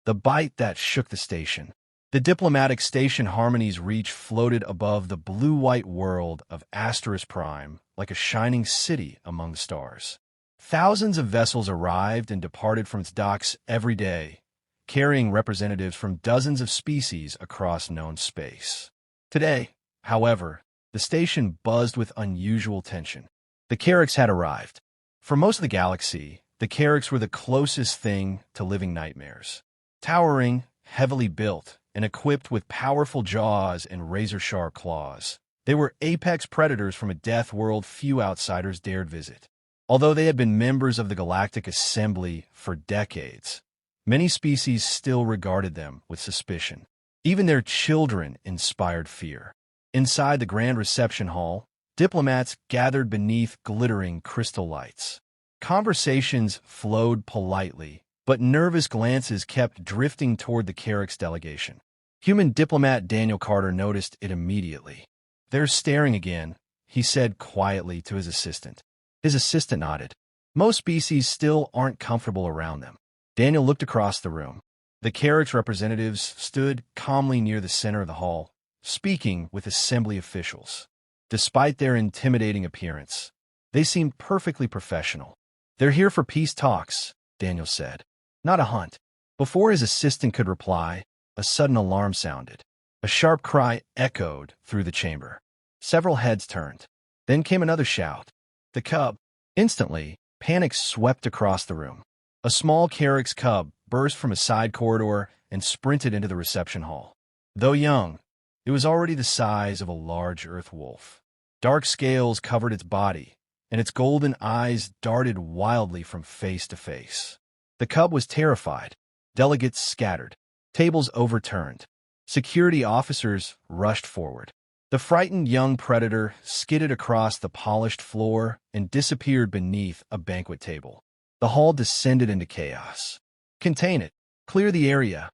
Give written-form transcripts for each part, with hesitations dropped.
the bite that shook the station. The diplomatic station Harmony's reach floated above the blue-white world of Asteris Prime like a shining city among the stars. Thousands of vessels arrived and departed from its docks every day, carrying representatives from dozens of species across known space. Today, however, the station buzzed with unusual tension. The Carracks had arrived. For most of the galaxy, the Carracks were the closest thing to living nightmares. Towering, heavily built, and equipped with powerful jaws and razor-sharp claws, they were apex predators from a death world few outsiders dared visit. Although they had been members of the Galactic Assembly for decades, many species still regarded them with suspicion. Even their children inspired fear. Inside the grand reception hall, diplomats gathered beneath glittering crystal lights. Conversations flowed politely, but nervous glances kept drifting toward the Carracks delegation. Human diplomat Daniel Carter noticed it immediately. "They're staring again," he said quietly to his assistant. His assistant nodded. Most species still aren't comfortable around them. Daniel looked across the room. The Carracks representatives stood calmly near the center of the hall, speaking with assembly officials. Despite their intimidating appearance, they seemed perfectly professional. "They're here for peace talks," Daniel said. "Not a hunt." Before his assistant could reply, a sudden alarm sounded. A sharp cry echoed through the chamber. Several heads turned. Then came another shout. "The cub!" Instantly, panic swept across the room. A small Carracks cub burst from a side corridor and sprinted into the reception hall. Though young, it was already the size of a large earth wolf. Dark scales covered its body, and its golden eyes darted wildly from face to face. The cub was terrified. Delegates scattered. Tables overturned. Security officers rushed forward. The frightened young predator skidded across the polished floor and disappeared beneath a banquet table. The hall descended into chaos. "Contain it. Clear the area.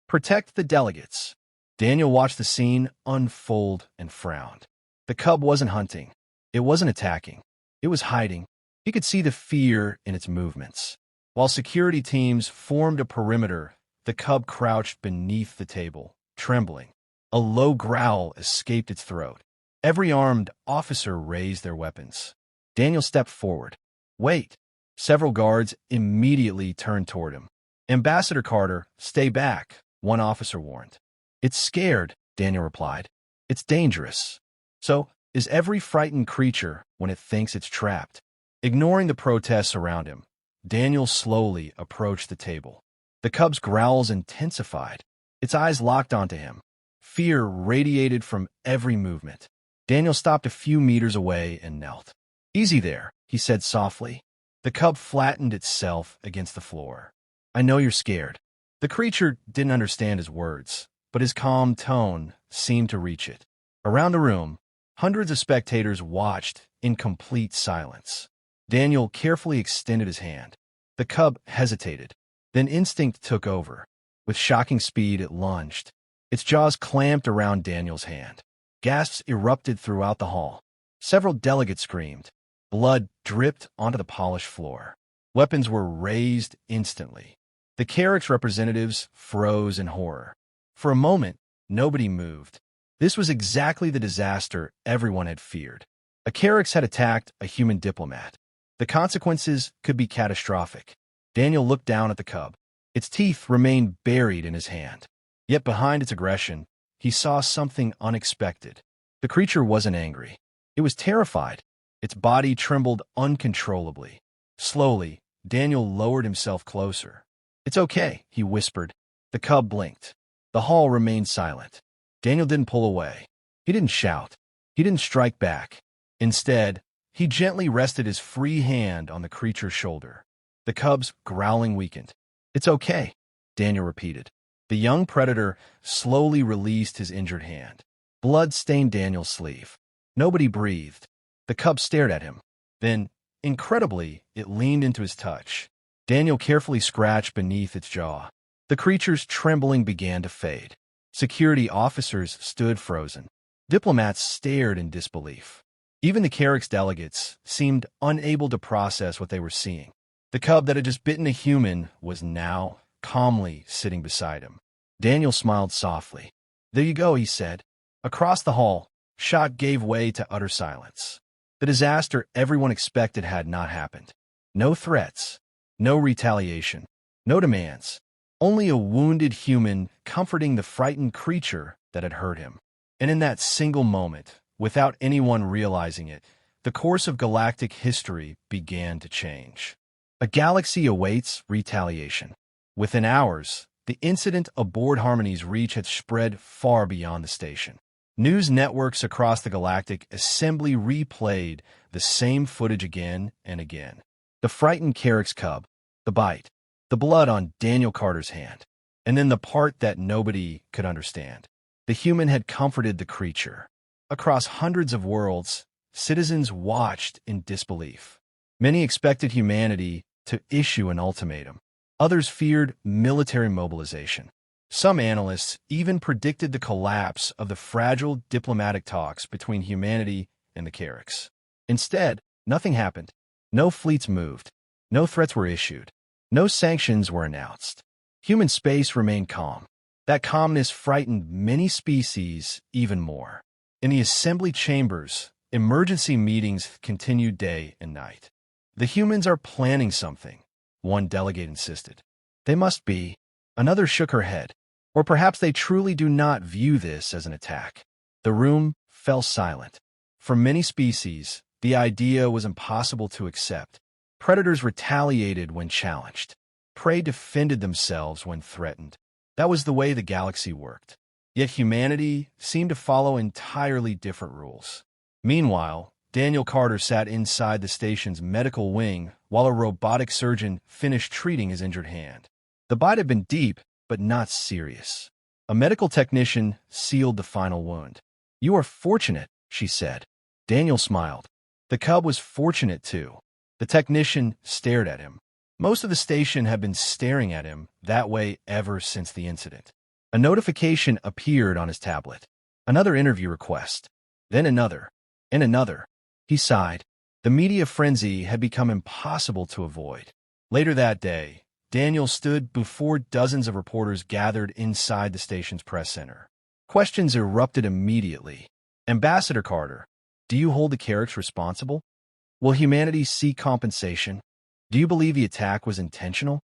Protect the delegates." Daniel watched the scene unfold and frowned. The cub wasn't hunting. It wasn't attacking. It was hiding. He could see the fear in its movements. While security teams formed a perimeter, the cub crouched beneath the table, trembling. A low growl escaped its throat. Every armed officer raised their weapons. Daniel stepped forward. "Wait." Several guards immediately turned toward him. "Ambassador Carter, stay back," one officer warned. "It's scared," Daniel replied. "It's dangerous. So is every frightened creature when it thinks it's trapped." Ignoring the protests around him, Daniel slowly approached the table. The cub's growls intensified. Its eyes locked onto him. Fear radiated from every movement. Daniel stopped a few meters away and knelt. "Easy there," he said softly. The cub flattened itself against the floor. "I know you're scared." The creature didn't understand his words, but his calm tone seemed to reach it. Around the room, hundreds of spectators watched in complete silence. Daniel carefully extended his hand. The cub hesitated. Then instinct took over. With shocking speed, it lunged. Its jaws clamped around Daniel's hand. Gasps erupted throughout the hall. Several delegates screamed. Blood dripped onto the polished floor. Weapons were raised instantly. The Carracks representatives froze in horror. For a moment, nobody moved. This was exactly the disaster everyone had feared. A Carracks had attacked a human diplomat. The consequences could be catastrophic. Daniel looked down at the cub. Its teeth remained buried in his hand. Yet behind its aggression, he saw something unexpected. The creature wasn't angry. It was terrified. Its body trembled uncontrollably. Slowly, Daniel lowered himself closer. "It's okay," he whispered. The cub blinked. The hall remained silent. Daniel didn't pull away. He didn't shout. He didn't strike back. Instead, he gently rested his free hand on the creature's shoulder. The cub's growling weakened. "It's okay," Daniel repeated. The young predator slowly released his injured hand. Blood stained Daniel's sleeve. Nobody breathed. The cub stared at him. Then, incredibly, it leaned into his touch. Daniel carefully scratched beneath its jaw. The creature's trembling began to fade. Security officers stood frozen. Diplomats stared in disbelief. Even the Carracks delegates seemed unable to process what they were seeing. The cub that had just bitten a human was now calmly sitting beside him. Daniel smiled softly. "There you go," he said. Across the hall, shock gave way to utter silence. The disaster everyone expected had not happened. No threats, no retaliation, no demands. Only a wounded human comforting the frightened creature that had hurt him. And in that single moment, without anyone realizing it, the course of galactic history began to change. A galaxy awaits retaliation. Within hours, the incident aboard Harmony's Reach had spread far beyond the station. News networks across the galactic assembly replayed the same footage again and again. The frightened Carrick's cub, the bite, the blood on Daniel Carter's hand, and then the part that nobody could understand. The human had comforted the creature. Across hundreds of worlds, citizens watched in disbelief. Many expected humanity to issue an ultimatum. Others feared military mobilization. Some analysts even predicted the collapse of the fragile diplomatic talks between humanity and the Carricks. Instead, nothing happened. No fleets moved. No threats were issued. No sanctions were announced. Human space remained calm. That calmness frightened many species even more. In the assembly chambers, emergency meetings continued day and night. "The humans are planning something," one delegate insisted. "They must be." Another shook her head. "Or perhaps they truly do not view this as an attack." The room fell silent. For many species, the idea was impossible to accept. Predators retaliated when challenged. Prey defended themselves when threatened. That was the way the galaxy worked. Yet humanity seemed to follow entirely different rules. Meanwhile, Daniel Carter sat inside the station's medical wing while a robotic surgeon finished treating his injured hand. The bite had been deep, but not serious. A medical technician sealed the final wound. "You are fortunate," she said. Daniel smiled. The cub was fortunate too. The technician stared at him. Most of the station had been staring at him that way ever since the incident. A notification appeared on his tablet. Another interview request. Then another. And another. He sighed. The media frenzy had become impossible to avoid. Later that day, Daniel stood before dozens of reporters gathered inside the station's press center. Questions erupted immediately. "Ambassador Carter, do you hold the Carricks responsible? Will humanity seek compensation? Do you believe the attack was intentional?"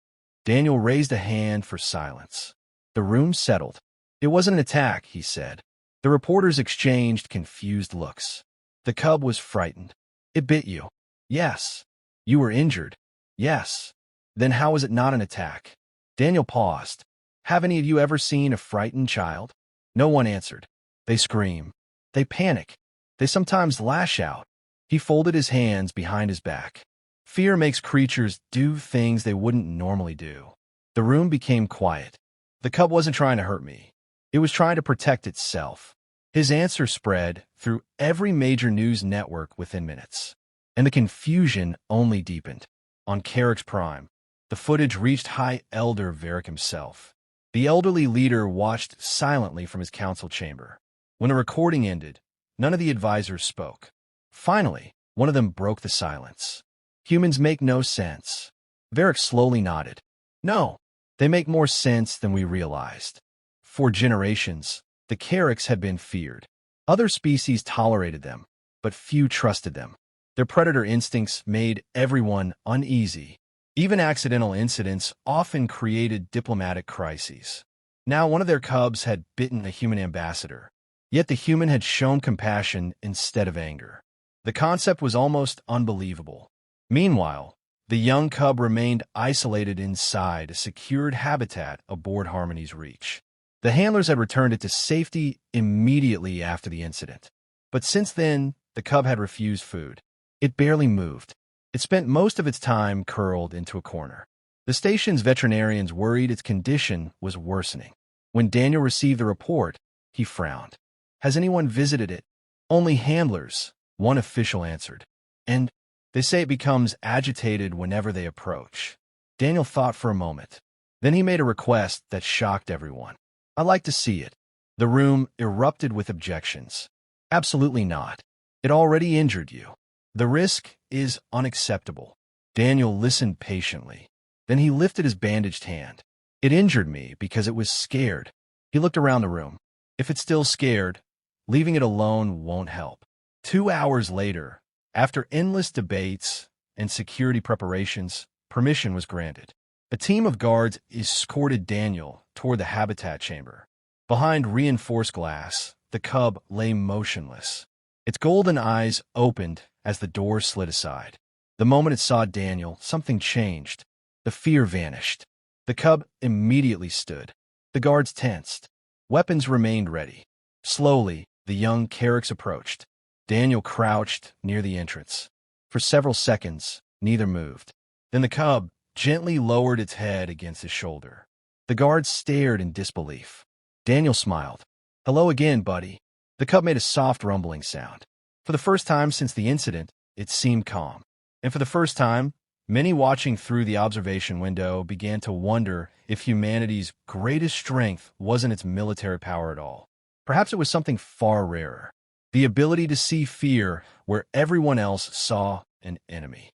Daniel raised a hand for silence. The room settled. "It wasn't an attack," he said. The reporters exchanged confused looks. "The cub was frightened. It bit you." "Yes." "You were injured." "Yes." "Then how was it not an attack?" Daniel paused. "Have any of you ever seen a frightened child?" No one answered. "They scream. They panic. They sometimes lash out." He folded his hands behind his back. "Fear makes creatures do things they wouldn't normally do." The room became quiet. "The cub wasn't trying to hurt me. It was trying to protect itself." His answer spread through every major news network within minutes. And the confusion only deepened. On Carrick's Prime, the footage reached High Elder Varric himself. The elderly leader watched silently from his council chamber. When the recording ended, none of the advisors spoke. Finally, one of them broke the silence. "Humans make no sense." Varric slowly nodded. "No, they make more sense than we realized." For generations, the Carricks had been feared. Other species tolerated them, but few trusted them. Their predator instincts made everyone uneasy. Even accidental incidents often created diplomatic crises. Now one of their cubs had bitten a human ambassador, yet the human had shown compassion instead of anger. The concept was almost unbelievable. Meanwhile, the young cub remained isolated inside a secured habitat aboard Harmony's Reach. The handlers had returned it to safety immediately after the incident. But since then, the cub had refused food. It barely moved. It spent most of its time curled into a corner. The station's veterinarians worried its condition was worsening. When Daniel received the report, he frowned. "Has anyone visited it?" "Only handlers," one official answered. "And they say it becomes agitated whenever they approach." Daniel thought for a moment. Then he made a request that shocked everyone. "I'd like to see it." The room erupted with objections. "Absolutely not. It already injured you. The risk is unacceptable." Daniel listened patiently. Then he lifted his bandaged hand. It injured me because it was scared. He looked around the room. If it's still scared, leaving it alone won't help. 2 hours later, after endless debates and security preparations, permission was granted. A team of guards escorted Daniel toward the habitat chamber. Behind reinforced glass, the cub lay motionless. Its golden eyes opened as the door slid aside. The moment it saw Daniel, something changed. The fear vanished. The cub immediately stood. The guards tensed. Weapons remained ready. Slowly, the young Carrix approached. Daniel crouched near the entrance. For several seconds, neither moved. Then the cub gently lowered its head against his shoulder. The guards stared in disbelief. Daniel smiled. "Hello again, buddy." The cub made a soft rumbling sound. For the first time since the incident, it seemed calm. And for the first time, many watching through the observation window began to wonder if humanity's greatest strength wasn't its military power at all. Perhaps it was something far rarer. The ability to see fear where everyone else saw an enemy.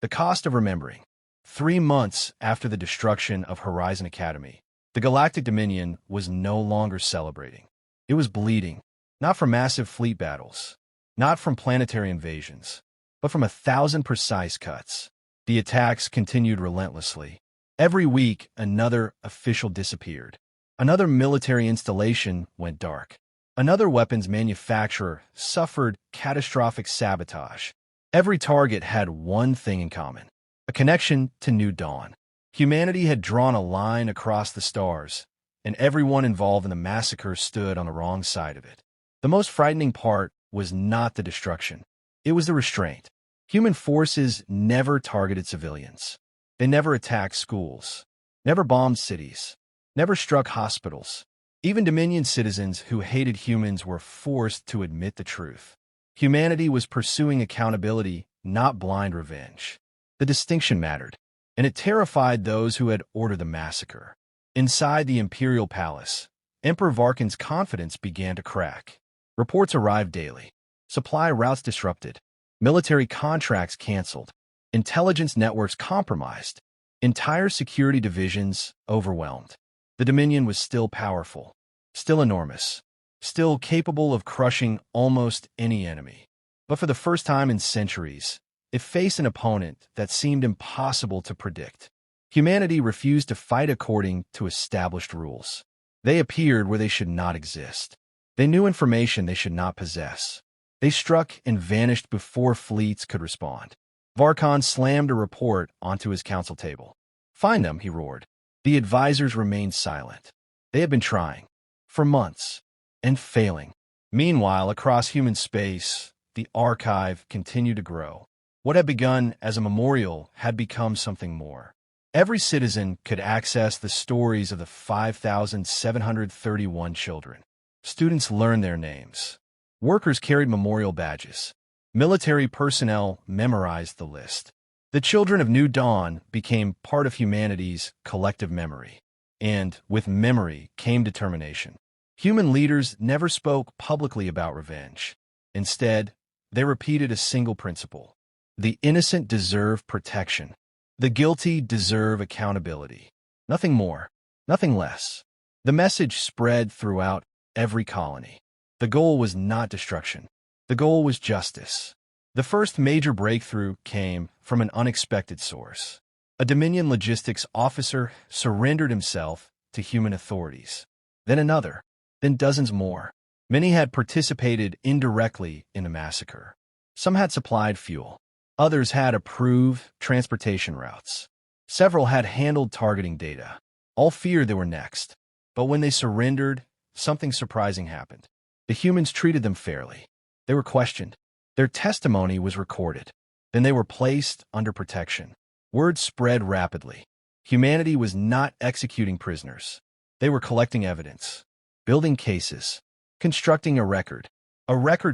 The cost of remembering. 3 months after the destruction of Horizon Academy, the Galactic Dominion was no longer celebrating. It was bleeding, not from massive fleet battles, not from planetary invasions, but from 1,000 precise cuts. The attacks continued relentlessly. Every week, another official disappeared. Another military installation went dark. Another weapons manufacturer suffered catastrophic sabotage. Every target had one thing in common: a connection to New Dawn. Humanity had drawn a line across the stars, and everyone involved in the massacre stood on the wrong side of it. The most frightening part was not the destruction. It was the restraint. Human forces never targeted civilians. They never attacked schools, never bombed cities, never struck hospitals. Even Dominion citizens who hated humans were forced to admit the truth. Humanity was pursuing accountability, not blind revenge. The distinction mattered, and it terrified those who had ordered the massacre. Inside the Imperial Palace, Emperor Varkin's confidence began to crack. Reports arrived daily. Supply routes disrupted. Military contracts canceled. Intelligence networks compromised. Entire security divisions overwhelmed. The Dominion was still powerful, still enormous, still capable of crushing almost any enemy. But for the first time in centuries, it faced an opponent that seemed impossible to predict. Humanity refused to fight according to established rules. They appeared where they should not exist. They knew information they should not possess. They struck and vanished before fleets could respond. Varkon slammed a report onto his council table. "Find them," he roared. The advisors remained silent. They had been trying, for months, and failing. Meanwhile, across human space, the archive continued to grow. What had begun as a memorial had become something more. Every citizen could access the stories of the 5,731 children. Students learned their names. Workers carried memorial badges. Military personnel memorized the list. The children of New Dawn became part of humanity's collective memory. And with memory came determination. Human leaders never spoke publicly about revenge. Instead, they repeated a single principle: the innocent deserve protection. The guilty deserve accountability. Nothing more, nothing less. The message spread throughout every colony. The goal was not destruction. The goal was justice. The first major breakthrough came from an unexpected source. A Dominion logistics officer surrendered himself to human authorities. Then another, then dozens more. Many had participated indirectly in the massacre. Some had supplied fuel. Others had approved transportation routes. Several had handled targeting data. All feared they were next. But when they surrendered, something surprising happened. The humans treated them fairly. They were questioned. Their testimony was recorded. Then they were placed under protection. Word spread rapidly. Humanity was not executing prisoners. They were collecting evidence, building cases, constructing a record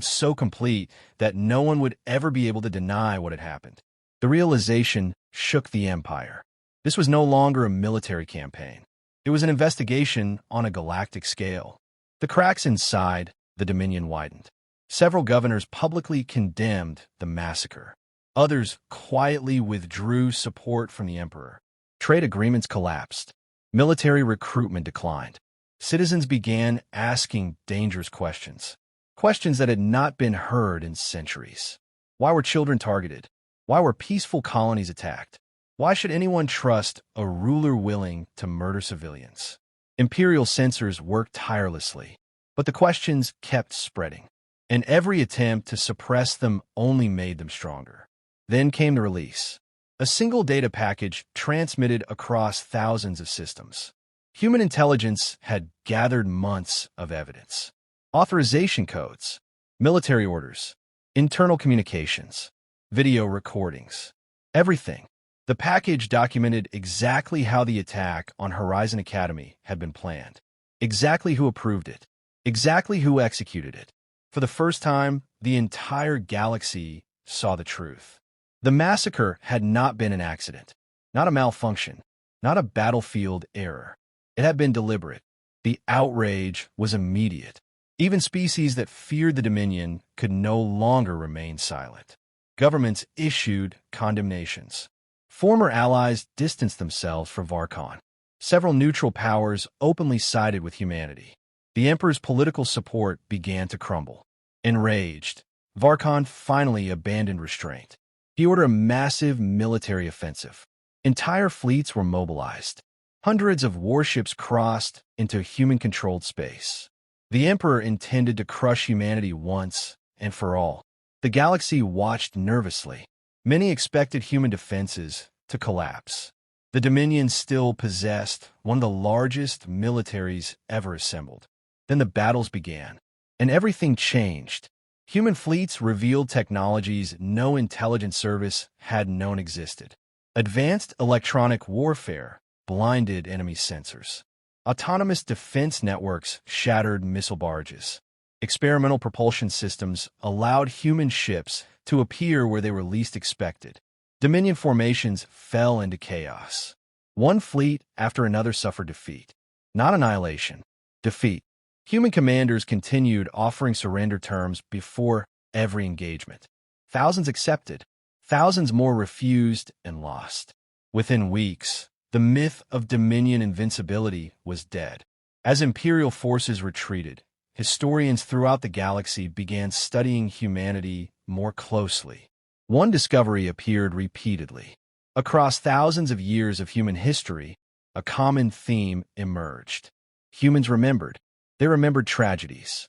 so complete that no one would ever be able to deny what had happened. The realization shook the empire. This was no longer a military campaign. It was an investigation on a galactic scale. The cracks inside the Dominion widened. Several governors publicly condemned the massacre. Others quietly withdrew support from the emperor. Trade agreements collapsed. Military recruitment declined. Citizens began asking dangerous questions. Questions that had not been heard in centuries. Why were children targeted? Why were peaceful colonies attacked? Why should anyone trust a ruler willing to murder civilians? Imperial censors worked tirelessly, but the questions kept spreading, and every attempt to suppress them only made them stronger. Then came the release. A single data package transmitted across thousands of systems. Human intelligence had gathered months of evidence. Authorization codes, military orders, internal communications, video recordings, everything. The package documented exactly how the attack on Horizon Academy had been planned, exactly who approved it, exactly who executed it. For the first time, the entire galaxy saw the truth. The massacre had not been an accident, not a malfunction, not a battlefield error. It had been deliberate. The outrage was immediate. Even species that feared the Dominion could no longer remain silent. Governments issued condemnations. Former allies distanced themselves from Varkon. Several neutral powers openly sided with humanity. The Emperor's political support began to crumble. Enraged, Varkon finally abandoned restraint. He ordered a massive military offensive. Entire fleets were mobilized. Hundreds of warships crossed into human-controlled space. The Emperor intended to crush humanity once and for all. The galaxy watched nervously. Many expected human defenses to collapse. The Dominion still possessed one of the largest militaries ever assembled. Then the battles began, and everything changed. Human fleets revealed technologies no intelligence service had known existed. Advanced electronic warfare blinded enemy sensors. Autonomous defense networks shattered missile barges. Experimental propulsion systems allowed human ships to appear where they were least expected. Dominion formations fell into chaos. One fleet after another suffered defeat. Not annihilation, defeat. Human commanders continued offering surrender terms before every engagement. Thousands accepted. Thousands more refused and lost. Within weeks, the myth of Dominion invincibility was dead. As Imperial forces retreated, historians throughout the galaxy began studying humanity more closely. One discovery appeared repeatedly. Across thousands of years of human history, a common theme emerged. Humans remembered. They remembered tragedies.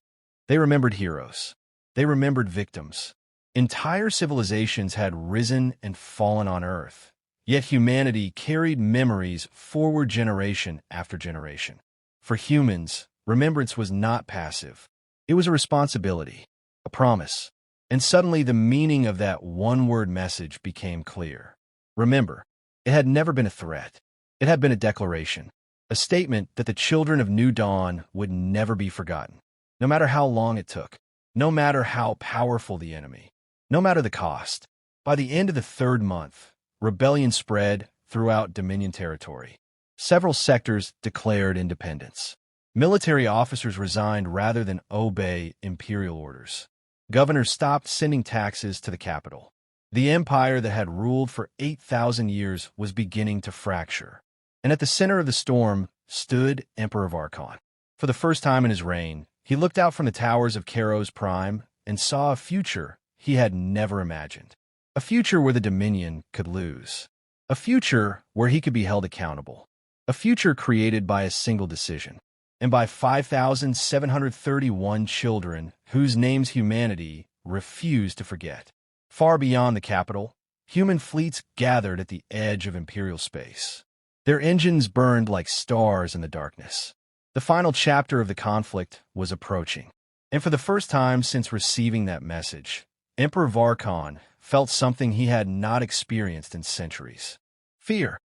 They remembered heroes. They remembered victims. Entire civilizations had risen and fallen on Earth. Yet humanity carried memories forward generation after generation. For humans, remembrance was not passive. It was a responsibility, a promise. And suddenly the meaning of that one-word message became clear. Remember, it had never been a threat. It had been a declaration, a statement that the children of New Dawn would never be forgotten, no matter how long it took, no matter how powerful the enemy, no matter the cost. By the end of the third month, rebellion spread throughout Dominion territory. Several sectors declared independence. Military officers resigned rather than obey imperial orders. Governors stopped sending taxes to the capital. The empire that had ruled for 8,000 years was beginning to fracture. And at the center of the storm stood Emperor Varkon. For the first time in his reign, he looked out from the towers of Kairos Prime and saw a future he had never imagined. A future where the Dominion could lose. A future where he could be held accountable. A future created by a single decision. And by 5,731 children whose names humanity refused to forget. Far beyond the capital, human fleets gathered at the edge of imperial space. Their engines burned like stars in the darkness. The final chapter of the conflict was approaching. And for the first time since receiving that message, Emperor Varkon felt something he had not experienced in centuries. Fear.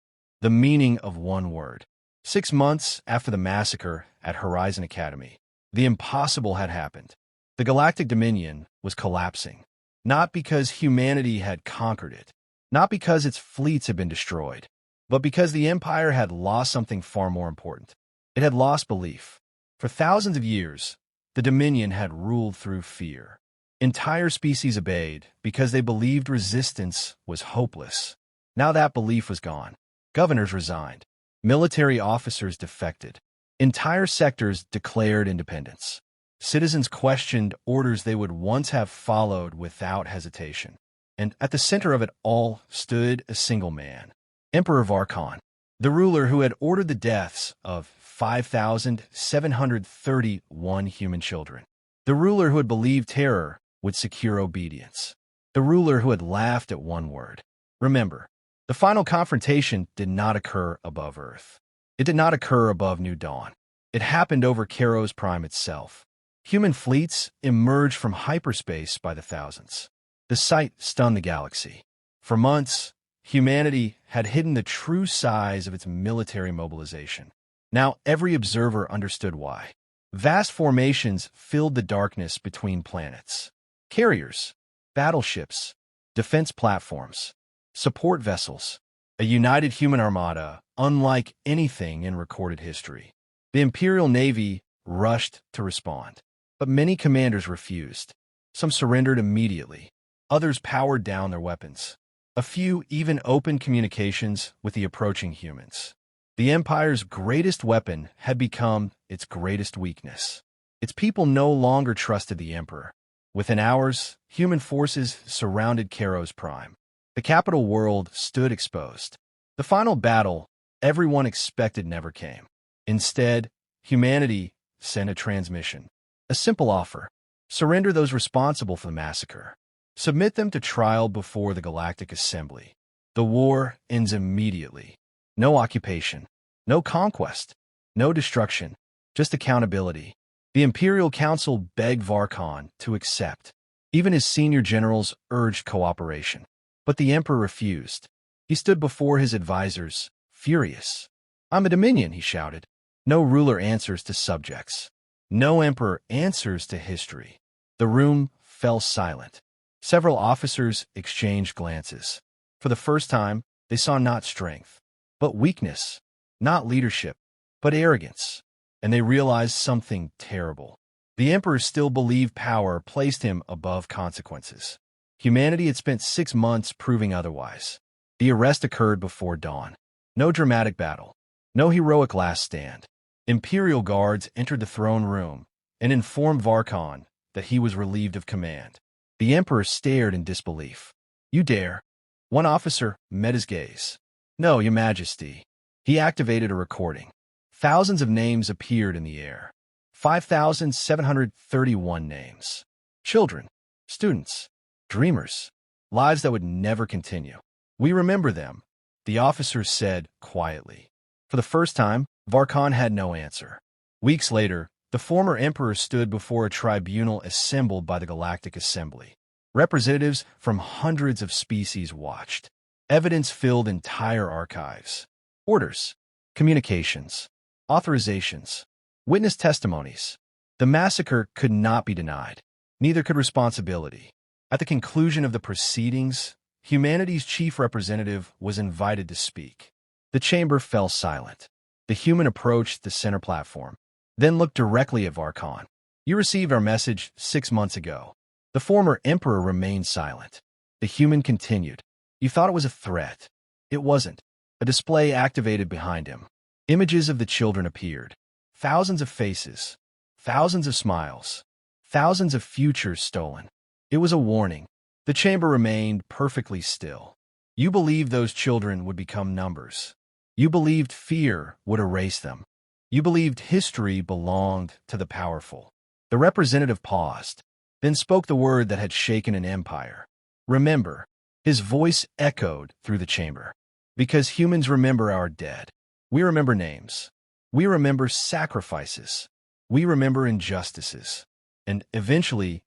The meaning of one word. 6 months after the massacre at Horizon Academy, the impossible had happened. The Galactic Dominion was collapsing. Not because humanity had conquered it, not because its fleets had been destroyed, but because the Empire had lost something far more important. It had lost belief. For thousands of years, the Dominion had ruled through fear. Entire species obeyed because they believed resistance was hopeless. Now that belief was gone. Governors resigned. Military officers defected. Entire sectors declared independence. Citizens questioned orders they would once have followed without hesitation. And at the center of it all stood a single man, Emperor Varkon, the ruler who had ordered the deaths of 5,731 human children. The ruler who had believed terror would secure obedience. The ruler who had laughed at one word. Remember, the final confrontation did not occur above Earth. It did not occur above New Dawn. It happened over Kairos Prime itself. Human fleets emerged from hyperspace by the thousands. The sight stunned the galaxy. For months, humanity had hidden the true size of its military mobilization. Now every observer understood why. Vast formations filled the darkness between planets. Carriers, battleships, defense platforms, support vessels, a united human armada unlike anything in recorded history. The Imperial Navy rushed to respond, but many commanders refused. Some surrendered immediately. Others powered down their weapons. A few even opened communications with the approaching humans. The Empire's greatest weapon had become its greatest weakness. Its people no longer trusted the Emperor. Within hours, human forces surrounded Kairos Prime. The capital world stood exposed. The final battle everyone expected never came. Instead, humanity sent a transmission. A simple offer. Surrender those responsible for the massacre. Submit them to trial before the Galactic Assembly. The war ends immediately. No occupation. No conquest. No destruction. Just accountability. The Imperial Council begged Varkon to accept. Even his senior generals urged cooperation. But the Emperor refused. He stood before his advisors, furious. "I'm a Dominion," he shouted. No ruler answers to subjects. No emperor answers to history. The room fell silent. Several officers exchanged glances. For the first time, they saw not strength, but weakness, not leadership, but arrogance. And they realized something terrible. The Emperor still believed power placed him above consequences. Humanity had spent 6 months proving otherwise. The arrest occurred before dawn. No dramatic battle. No heroic last stand. Imperial guards entered the throne room and informed Varkon that he was relieved of command. The Emperor stared in disbelief. "You dare?" One officer met his gaze. "No, Your Majesty." He activated a recording. Thousands of names appeared in the air. 5,731 names. Children, students, dreamers, lives that would never continue. "We remember them," the officers said quietly. For the first time, Varkon had no answer. Weeks later, the former emperor stood before a tribunal assembled by the Galactic Assembly. Representatives from hundreds of species watched. Evidence filled entire archives. Orders, communications, authorizations, witness testimonies. The massacre could not be denied. Neither could responsibility. At the conclusion of the proceedings, humanity's chief representative was invited to speak. The chamber fell silent. The human approached the center platform, then looked directly at Varkon. "You received our message 6 months ago." The former emperor remained silent. The human continued. You thought it was a threat. It wasn't. A display activated behind him. Images of the children appeared. Thousands of faces. Thousands of smiles. Thousands of futures stolen. It was a warning. The chamber remained perfectly still. You believed those children would become numbers. You believed fear would erase them. You believed history belonged to the powerful. The representative paused, then spoke the word that had shaken an empire. Remember. His voice echoed through the chamber. Because humans remember our dead. We remember names. We remember sacrifices. We remember injustices. And eventually,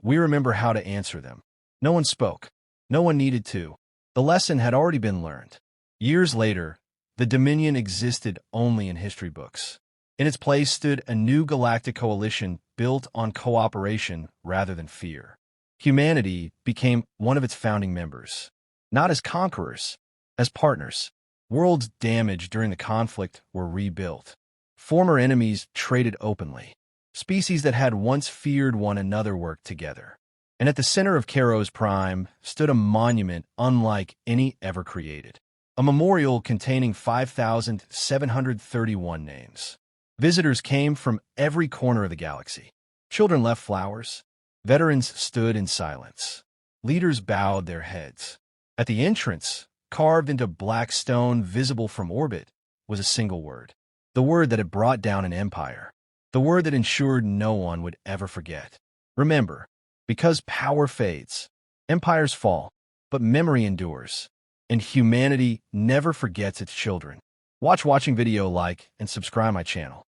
we remember how to answer them. No one spoke. No one needed to. The lesson had already been learned. Years later, the Dominion existed only in history books. In its place stood a new galactic coalition built on cooperation rather than fear. Humanity became one of its founding members, not as conquerors, as partners. Worlds damaged during the conflict were rebuilt. Former enemies traded openly. Species that had once feared one another worked together. And at the center of Kairos Prime stood a monument unlike any ever created. A memorial containing 5,731 names. Visitors came from every corner of the galaxy. Children left flowers. Veterans stood in silence. Leaders bowed their heads. At the entrance, carved into black stone visible from orbit, was a single word. The word that had brought down an empire. The word that ensured no one would ever forget. Remember, because power fades, empires fall, but memory endures, and humanity never forgets its children. Watching video, like, and subscribe my channel.